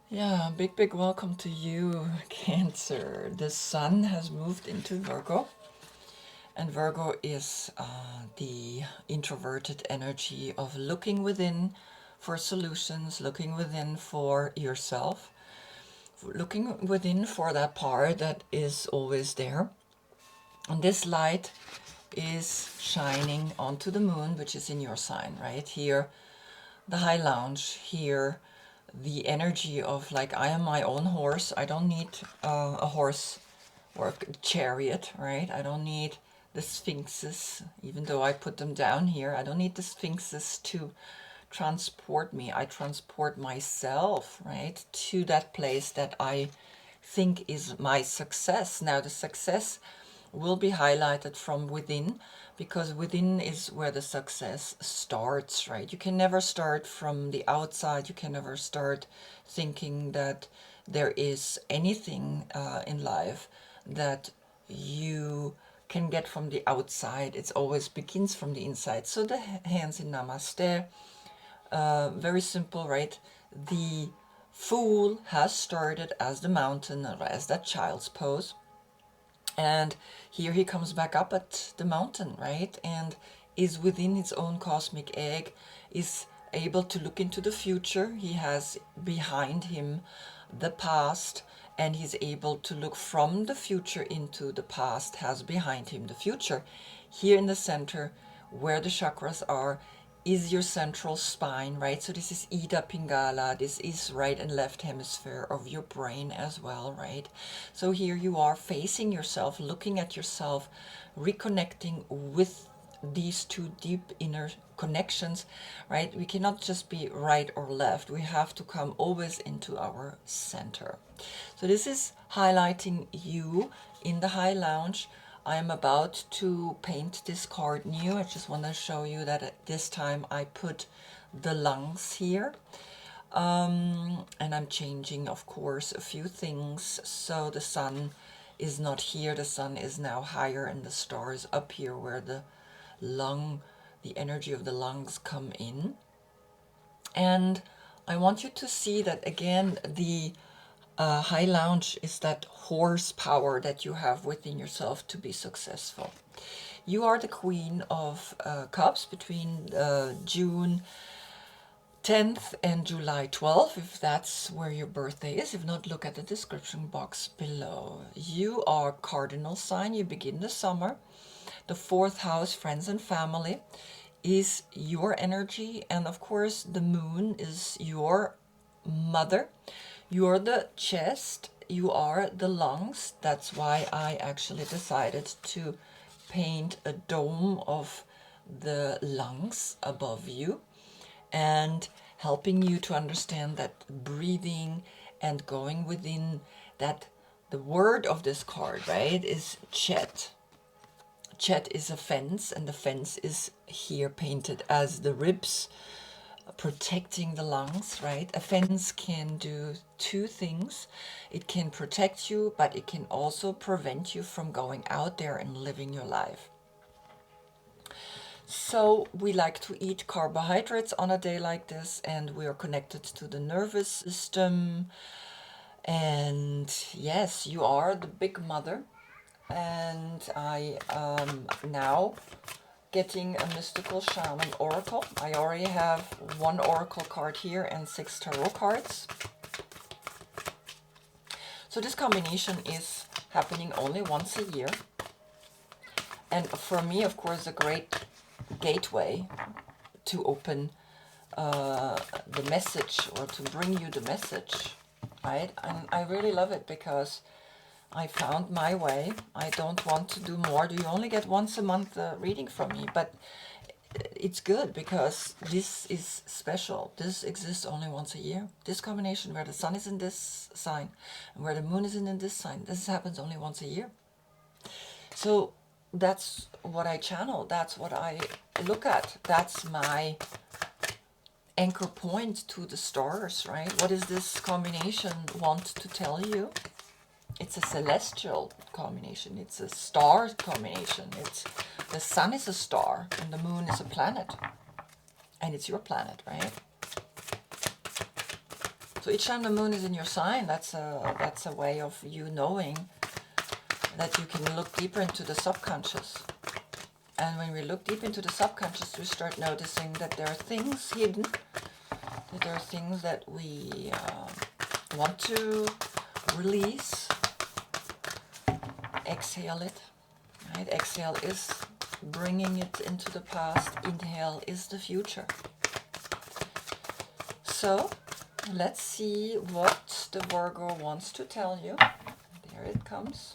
Yeah, big welcome to you, Cancer. The sun has moved into Virgo, and Virgo is the introverted energy of looking within for solutions, looking within for yourself, looking within for that part that is always there. And this light is shining onto the moon, which is in your sign, right? Here, the high lounge, here, the energy of like, I am my own horse. I don't need a horse or a chariot, right? I don't need the sphinxes, even though I put them down here. I don't need the sphinxes to transport me. I transport myself, right, to that place that I think is my success. Now, the success will be highlighted from within, because within is where the success starts, right? You can never start from the outside. You can never start thinking that there is anything in life that you can get from the outside. It always begins from the inside. So the hands in Namaste, very simple, right? The Fool has started as the mountain, or as that child's pose. And here he comes back up at the mountain, right? And is within his own cosmic egg, is able to look into the future. He has behind him the past, and he's able to look from the future into the past, has behind him the future. Here in the center, where the chakras are, is your central spine, right? So this is Ida Pingala, this is right and left hemisphere of your brain as well, right? So here you are facing yourself, looking at yourself, reconnecting with these two deep inner connections, right? We cannot just be right or left. We have to come always into our center. So this is highlighting you in the high lounge. I am about to paint this card new. I just want to show you that at this time I put the lungs here. And I'm changing, of course, a few things. So the sun is not here. The sun is now higher, and the star is up here where the the energy of the lungs come in. And I want you to see that again, the high lounge is that horsepower that you have within yourself to be successful. You are the Queen of Cups between June 10th and July 12th, if that's where your birthday is. If not, look at the description box below. You are cardinal sign. You begin the summer. The fourth house, friends and family, is your energy. And of course, the moon is your mother. You're the chest. You are the lungs. That's why I actually decided to paint a dome of the lungs above you, and helping you to understand that breathing and going within that. The word of this card, right, is Chet. Chet is a fence, and the fence is here painted as the ribs protecting the lungs, right? A fence can do two things. It can protect you, but it can also prevent you from going out there and living your life. So we like to eat carbohydrates on a day like this, and we are connected to the nervous system. And yes, you are the big mother. And I am now getting a mystical shaman oracle. I already have one oracle card here and 6 tarot cards. So this combination is happening only once a year. And for me, of course, a great gateway to open the message, or to bring you the message, right? And I really love it because I found my way. I don't want to do more. You only get once a month reading from me, but it's good because this is special. This exists only once a year. This combination where the sun is in this sign and where the moon is in this sign, this happens only once a year. So that's what I channel. That's what I look at. That's my anchor point to the stars, right? What does this combination want to tell you? It's a celestial combination. It's a star combination. It's the sun is a star and the moon is a planet, and it's your planet, right? So each time the moon is in your sign, that's a way of you knowing that you can look deeper into the subconscious. And when we look deep into the subconscious, we start noticing that there are things hidden, that there are things that we want to release. Exhale it, right? Exhale is bringing it into the past. Inhale is the future. So let's see what the Virgo wants to tell you. There it comes.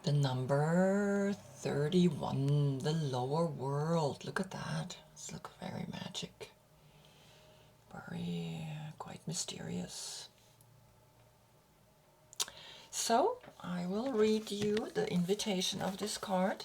The number 31, the lower world. Look at that. It's look very magic. Very quite mysterious. So I will read you the invitation of this card.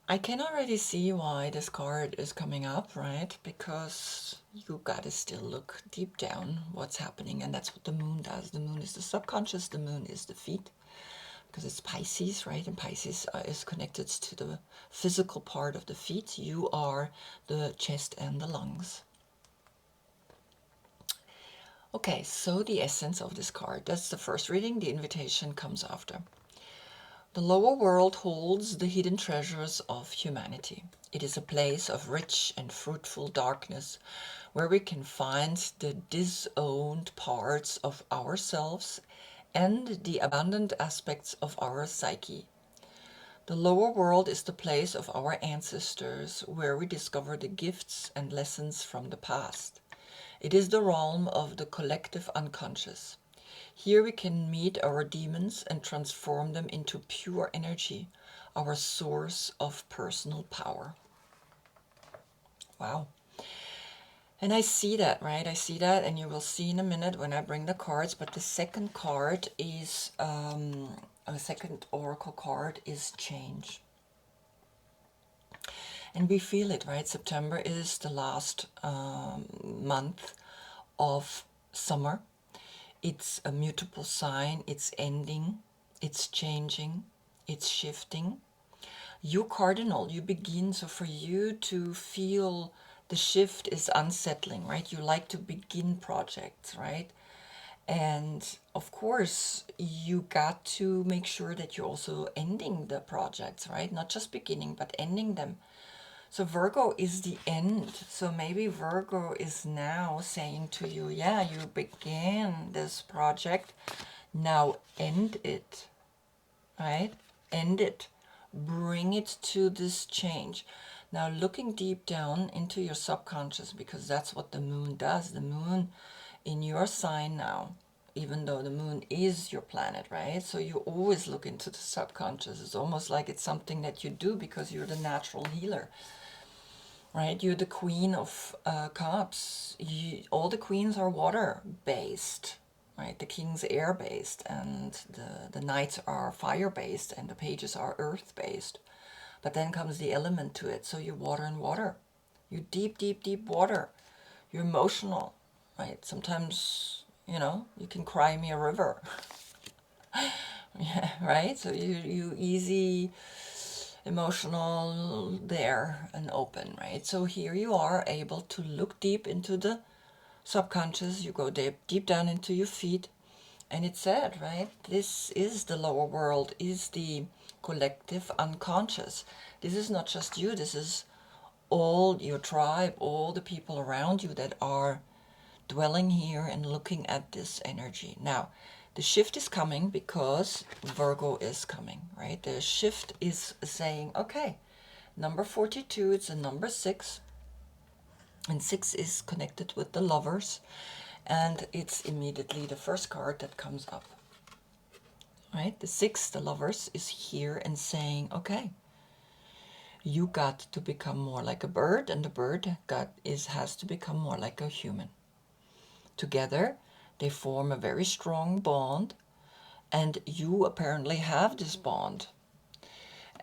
I can already see why this card is coming up, right? Because you gotta still look deep down what's happening, and that's what the moon does. The moon is the subconscious, the moon is the feet, because it's Pisces, right? And Pisces is connected to the physical part of the feet. You are the chest and the lungs. Okay, so the essence of this card, that's the first reading. The invitation comes after. The lower world holds the hidden treasures of humanity. It is a place of rich and fruitful darkness where we can find the disowned parts of ourselves and the abandoned aspects of our psyche. The lower world is the place of our ancestors where we discover the gifts and lessons from the past. It is the realm of the collective unconscious. Here we can meet our demons and transform them into pure energy, our source of personal power. Wow. And I see that, right? I see that, and you will see in a minute when I bring the cards. But the second card is, the second oracle card is change. And we feel it, right? September is the last month of summer. It's a mutable sign, it's ending, it's changing, it's shifting. You cardinal, you begin, so for you to feel the shift is unsettling, right? You like to begin projects, right? And of course, you got to make sure that you're also ending the projects, right? Not just beginning, but ending them. So Virgo is the end. So maybe Virgo is now saying to you, yeah, you began this project, now end it, right? End it. Bring it to this change. Now looking deep down into your subconscious, because that's what the moon does. The moon in your sign now, even though the moon is your planet, right? So you always look into the subconscious. It's almost like it's something that you do because you're the natural healer. Right, you're the queen of cups. All the queens are water-based, right? The king's air-based, and the knights are fire-based, and the pages are earth-based. But then comes the element to it. So you're water and water. You're deep, deep, deep water. You're emotional, right? Sometimes, you can cry me a river. Yeah, right? So you easy emotional there and open, right? So here you are able to look deep into the subconscious. You go deep down into your feet, and it's said, right? This is the lower world, is the collective unconscious. This is not just you, this is all your tribe, all the people around you that are dwelling here and looking at this energy. Now, the shift is coming because Virgo is coming, right? The shift is saying, okay, number 42, it's a number 6. And 6 is connected with the lovers. And it's immediately the first card that comes up. Right? The 6, the lovers, is here and saying, okay, you got to become more like a bird, and the bird has to become more like a human. Together, they form a very strong bond, and you apparently have this bond.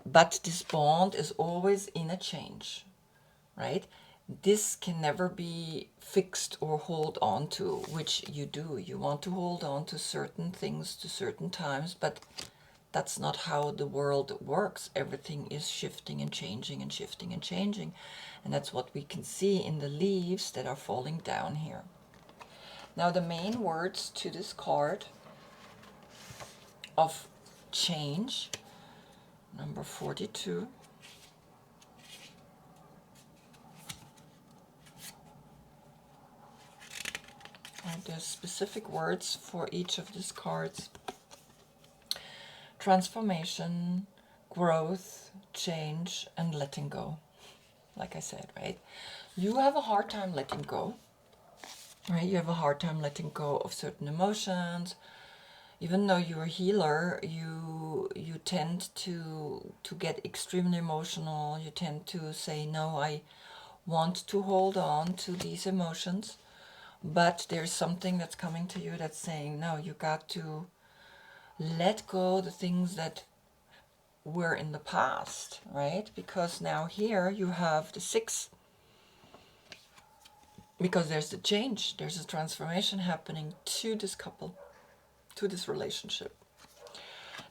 But this bond is always in a change, right? this can never be fixed or hold on to, which you do. You want to hold on to certain things to certain times, but that's not how the world works. Everything is shifting and changing and shifting and changing. And that's what we can see in the leaves that are falling down here. Now the main words to this card of change, number 42. There's specific words for each of these cards. Transformation, growth, change, and letting go. Like I said, right? You have a hard time letting go, right? You have a hard time letting go of certain emotions. Even though you're a healer, you tend to get extremely emotional. You tend to say, no, I want to hold on to these emotions. But there's something that's coming to you that's saying, no, you got to let go the things that were in the past, right? Because now here you have the 6. Because there's the change, there's a transformation happening to this couple, to this relationship.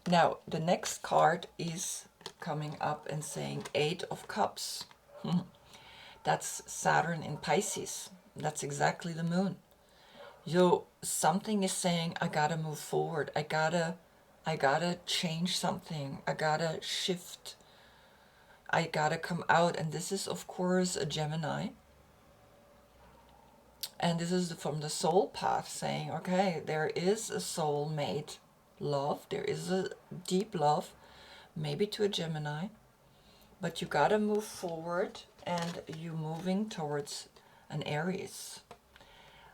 Now, the next card is coming up and saying 8 of Cups. That's Saturn in Pisces. That's exactly the moon. Something is saying, I gotta move forward. I gotta change something. I gotta shift. I gotta come out. And this is, of course, a Gemini. And this is from the soul path saying, okay, there is a soulmate love. There is a deep love, maybe to a Gemini. But you gotta move forward, and you're moving towards an Aries.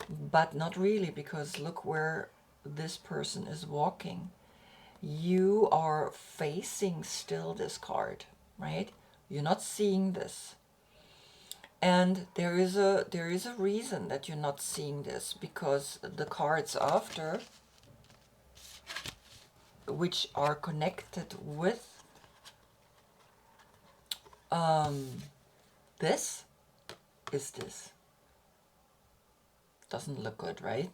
But not really, because look where this person is walking. You are facing still this card, right? You're not seeing this. And there is a reason that you're not seeing this, because the cards after, which are connected with this, is this. Doesn't look good, right?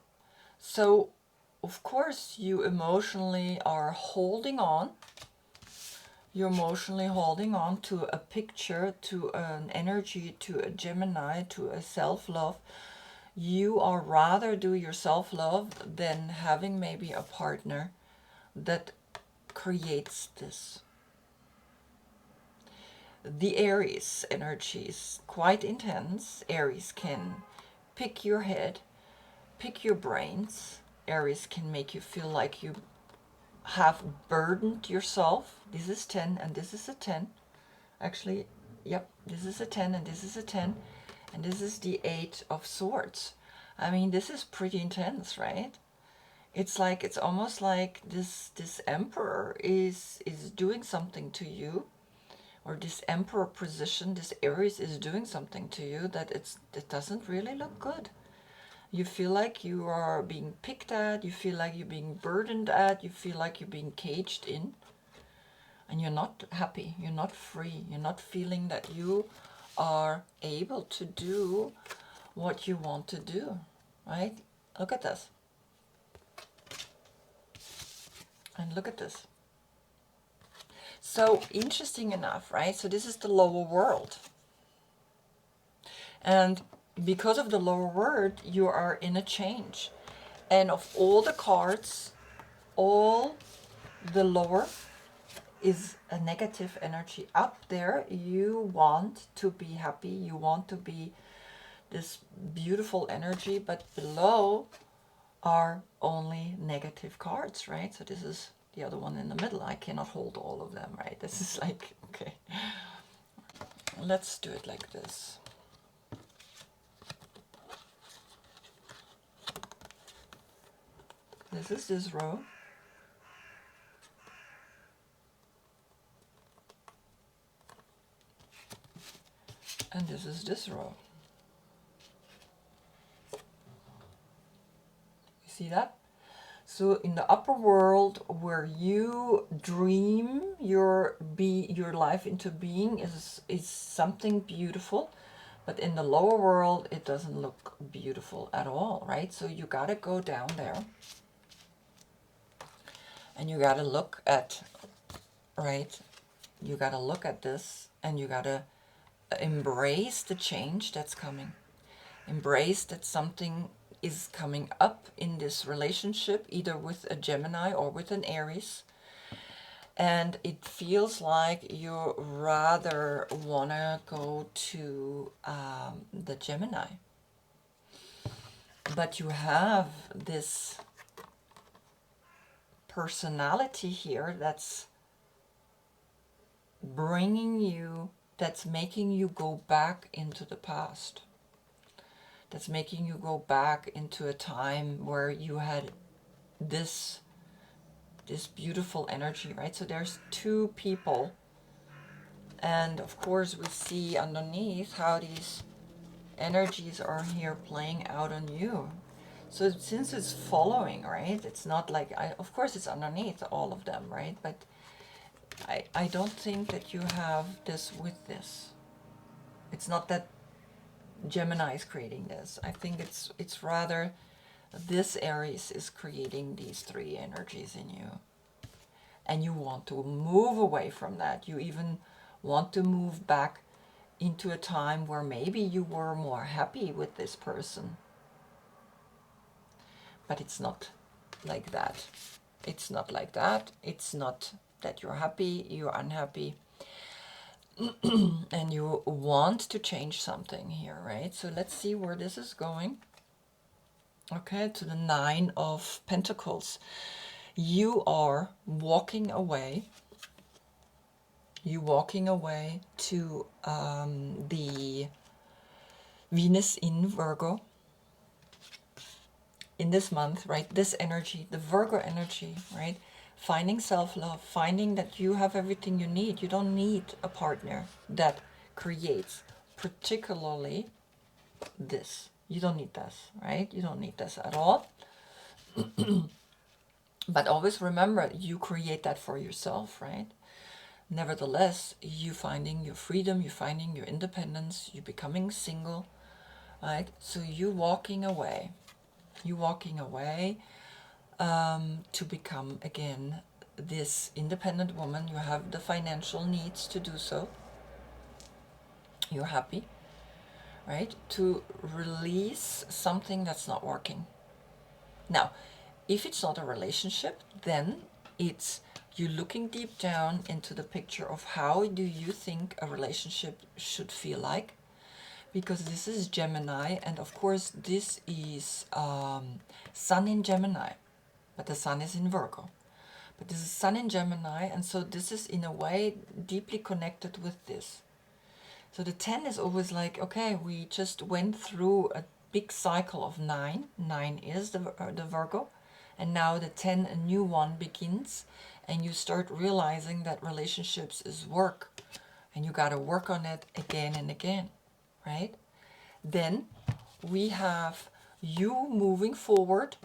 So, of course, you emotionally are holding on. You're emotionally holding on to a picture, to an energy, to a Gemini, to a self-love. You are rather do your self-love than having maybe a partner that creates this. The Aries energy is quite intense. Aries can pick your head, pick your brains. Aries can make you feel like you have burdened yourself. This is 10 and this is a 10. Actually, yep, this is a 10 and this is a 10. And this is the 8 of Swords. I mean, this is pretty intense, right? It's almost like this emperor is doing something to you, or this emperor position, this Aries is doing something to you that it doesn't really look good. You feel like you are being picked at, you feel like you're being burdened at, you feel like you're being caged in, and you're not happy, you're not free, you're not feeling that you are able to do what you want to do, right? Look at this. And look at this. So interesting enough, right? So this is the lower world. And because of the lower world, you are in a change. And of all the cards, all the lower is a negative energy. Up there, you want to be happy, you want to be this beautiful energy, but below are only negative cards, right? So this is the other one in the middle. I cannot hold all of them, right? This is like, okay. Let's do it like this. This is this row. And this is this row. You see that? So in the upper world, where you dream your life into being, is something beautiful. But in the lower world, it doesn't look beautiful at all, right? So you got to go down there and you got to look at, right? You got to look at this and you got to embrace the change that's coming. Embrace that something is coming up in this relationship, either with a Gemini or with an Aries. And it feels like you rather want to go to the Gemini. But you have this personality here that's bringing you, that's making you go back into the past. That's making you go back into a time where you had this beautiful energy, right? So there's two people, and of course we see underneath how these energies are here playing out on you. So since it's following, right, it's not like, of course it's underneath all of them, right? But I don't think that you have this with this. It's not that Gemini is creating this. I think it's rather this Aries is creating these three energies in you. And you want to move away from that. You even want to move back into a time where maybe you were more happy with this person. But it's not like that. It's not like that. It's not that you're happy, you're unhappy. And you want to change something here, right? So let's see where this is going. Okay, to the Nine of Pentacles. You are walking away. You're walking away to the Venus in Virgo in this month, right? This energy, the Virgo energy, right? Finding self-love, finding that you have everything you need. You don't need a partner that creates particularly this. You don't need this, right? You don't need this at all. But always remember, you create that for yourself, right? Nevertheless, you finding your freedom, you finding your independence, you becoming single, right? So you walking away. You walking away to become, again, this independent woman. You have the financial needs to do so. You're happy, right? To release something that's not working. Now, if it's not a relationship, then it's you looking deep down into the picture of how do you think a relationship should feel like. Because this is Gemini, and of course this is Sun in Gemini, but the Sun is in Virgo. But this is Sun in Gemini, and so this is in a way deeply connected with this. So the 10 is always like, okay, we just went through a big cycle of 9. 9 is the Virgo, and now the 10, a new one begins, and you start realizing that relationships is work, and you got to work on it again and again, right? Then we have you moving forward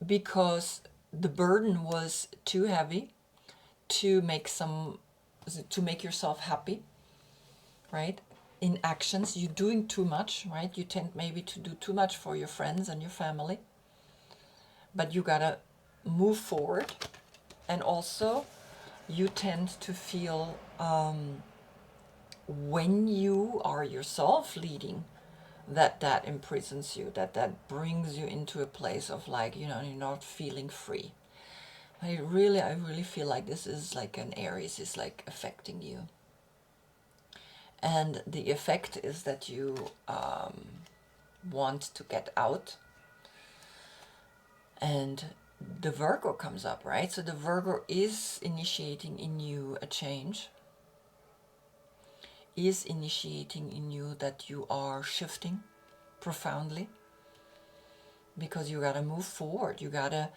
because the burden was too heavy to make yourself happy, right? In actions, you're doing too much, right? You tend maybe to do too much for your friends and your family, but you gotta move forward. And also you tend to feel when you are yourself leading, that imprisons you, that brings you into a place of like, you're not feeling free. I really feel like this is like an Aries is like affecting you. And the effect is that you want to get out. And the Virgo comes up, right? So the Virgo is initiating in you a change, is initiating in you that you are shifting profoundly, because you got to move forward. You got to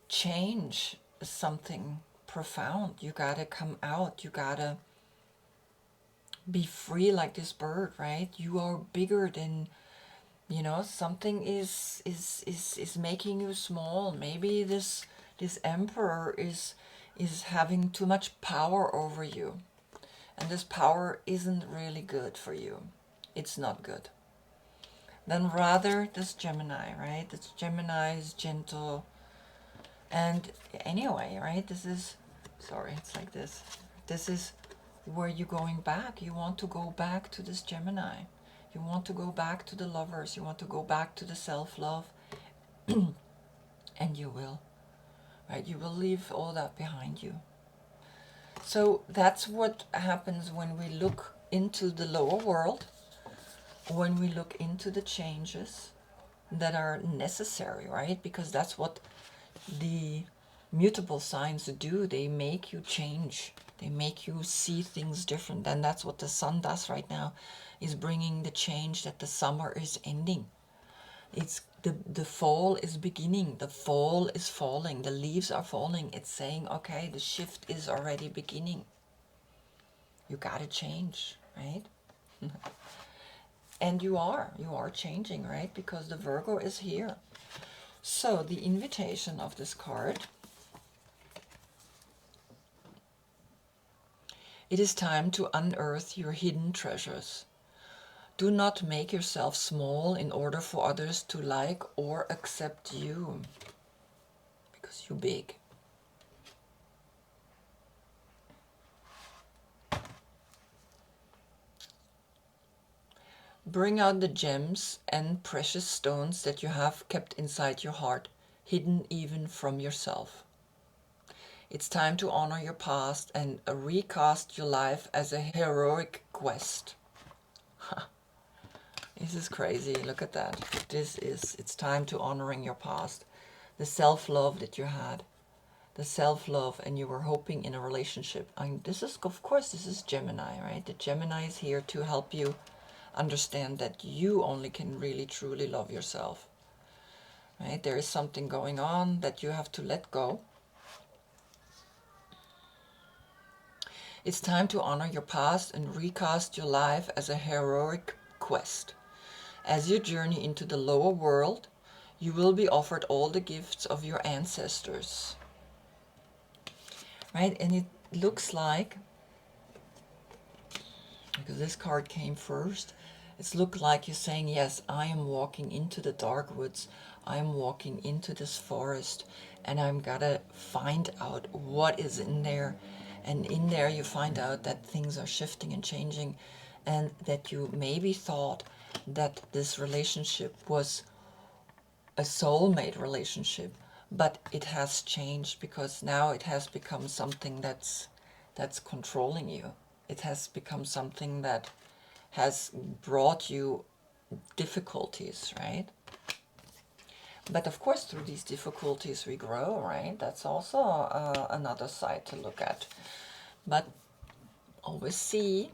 change something profound. You got to come out. You got to be free like this bird, right? You are bigger than, something is making you small. Maybe this emperor is having too much power over you, and this power isn't really good for you. it's not good. Then rather this Gemini, right? This Gemini is gentle. And anyway, right? This is, sorry, it's like this. This is where you're going back. You want to go back to this Gemini. You want to go back to the lovers. You want to go back to the self-love. And you will, right? You will leave all that behind you. So that's what happens when we look into the lower world, when we look into the changes that are necessary, right? Because that's what the mutable signs do. They make you change. They make you see things different. And that's what the sun does right now, is bringing the change that the summer is ending. It's the fall is beginning. The fall is falling. The leaves are falling. It's saying, okay, the shift is already beginning. You gotta change, right? And you are changing, right? Because the Virgo is here. So the invitation of this card: it is time to unearth your hidden treasures. Do not make yourself small in order for others to like or accept you, because you're big. Bring out the gems and precious stones that you have kept inside your heart, hidden even from yourself. It's time to honor your past and recast your life as a heroic quest. This is crazy. Look at that. It's time to honoring your past. The self-love that you had. The self-love, and you were hoping in a relationship. And this is, of course, this is Gemini, right? The Gemini is here to help you understand that you only can really truly love yourself, right? There is something going on that you have to let go. It's time to honor your past and recast your life as a heroic quest. As you journey into the lower world, you will be offered all the gifts of your ancestors, right? And it looks like, because this card came first, it's looked like you're saying, yes, I am walking into the dark woods. I'm walking into this forest, and I'm gotta find out what is in there. And in there you find out that things are shifting and changing, and that you maybe thought that this relationship was a soulmate relationship, but it has changed, because now it has become something that's controlling you. It has become something that has brought you difficulties, right? But of course, through these difficulties we grow, right? That's also another side to look at. But always see,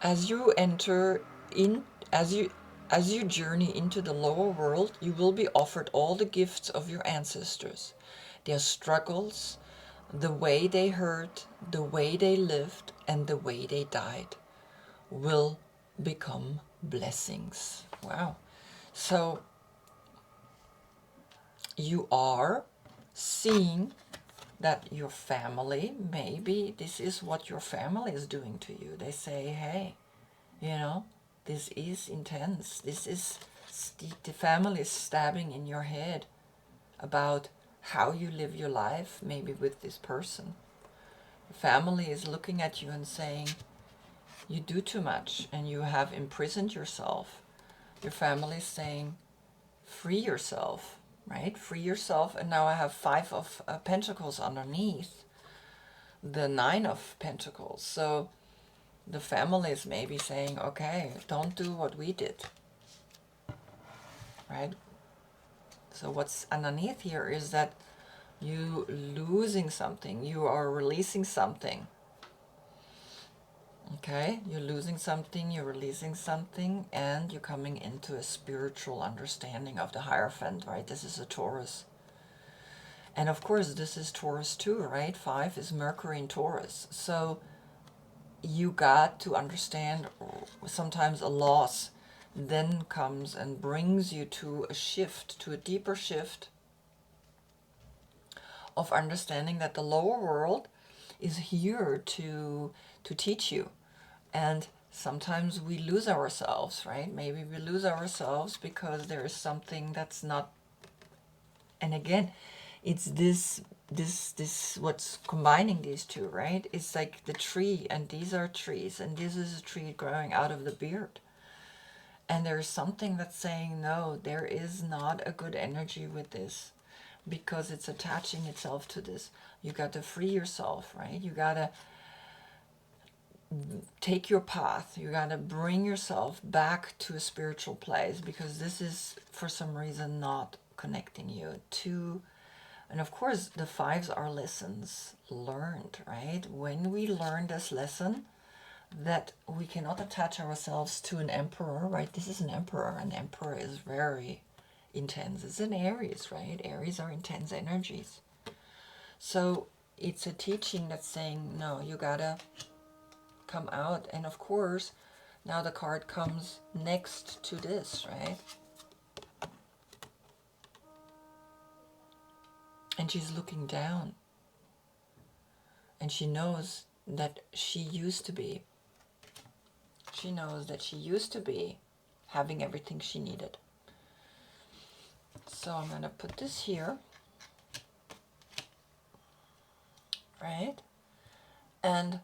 as you enter in, as you journey into the lower world, you will be offered all the gifts of your ancestors, their struggles, the way they hurt, the way they lived, and the way they died will become blessings. Wow. So you are seeing that your family, maybe this is what your family is doing to you. They say, hey, this is intense. This is the family is stabbing in your head about how you live your life, maybe with this person. The family is looking at you and saying, you do too much and you have imprisoned yourself. Your family is saying, free yourself, right? Free yourself. And now I have 5 of Pentacles underneath the 9 of Pentacles. So the family is maybe saying, okay, don't do what we did, right? So what's underneath here is that you losing something, you are releasing something. Okay, you're losing something, you're releasing something, and you're coming into a spiritual understanding of the Hierophant, right? This is a Taurus. And of course, this is Taurus too, right? 5 is Mercury in Taurus. So you got to understand sometimes a loss then comes and brings you to a shift, to a deeper shift of understanding that the lower world is here to teach you. And Sometimes we lose ourselves, right? Maybe we lose ourselves because there is something that's not. And again, it's this what's combining these two, right? It's like the tree, and these are trees, and this is a tree growing out of the beard. And there's something that's saying, no, there is not a good energy with this because it's attaching itself to this. You got to free yourself, right? You got to take your path. You got to bring yourself back to a spiritual place because this is, for some reason, not connecting you to. And of course, the fives are lessons learned, right? When we learn this lesson, that we cannot attach ourselves to an emperor, right? This is an emperor. An emperor is very intense. It's an Aries, right? Aries are intense energies. So it's a teaching that's saying, no, you gotta come out. And of course, now the card comes next to this, right? And she's looking down. And she knows that she used to be. She knows that she used to be having everything she needed. So I'm going to put this here. Right? And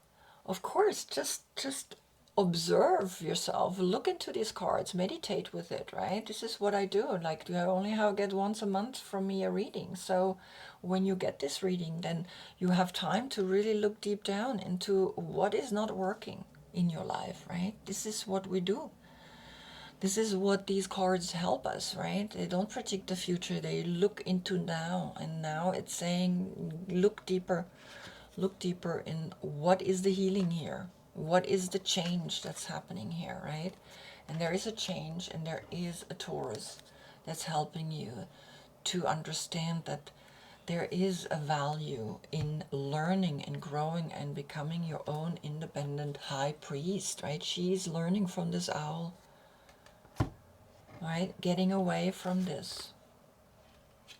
of course, just observe yourself, look into these cards, meditate with it, right? This is what I do. Like, you only get once a month from me a reading. So when you get this reading, then you have time to really look deep down into what is not working in your life, right? This is what we do. This is what these cards help us, right? They don't predict the future. They look into now. And now it's saying, look deeper in what is the healing here. What is the change that's happening here, right? And there is a change, and there is a Taurus that's helping you to understand that there is a value in learning and growing and becoming your own independent high priest, right? She's learning from this owl, right? Getting away from this.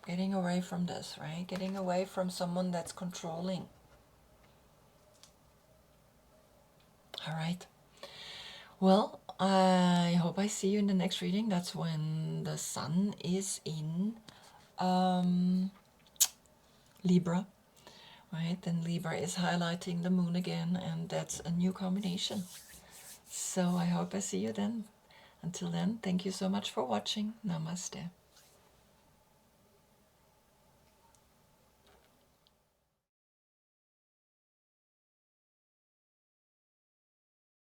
Getting away from this, right? Getting away from someone that's controlling. All right. Well, I hope I see you in the next reading. That's when the sun is in Libra, right? And Libra is highlighting the moon again, and that's a new combination. So I hope I see you then. Until then, thank you so much for watching. Namaste.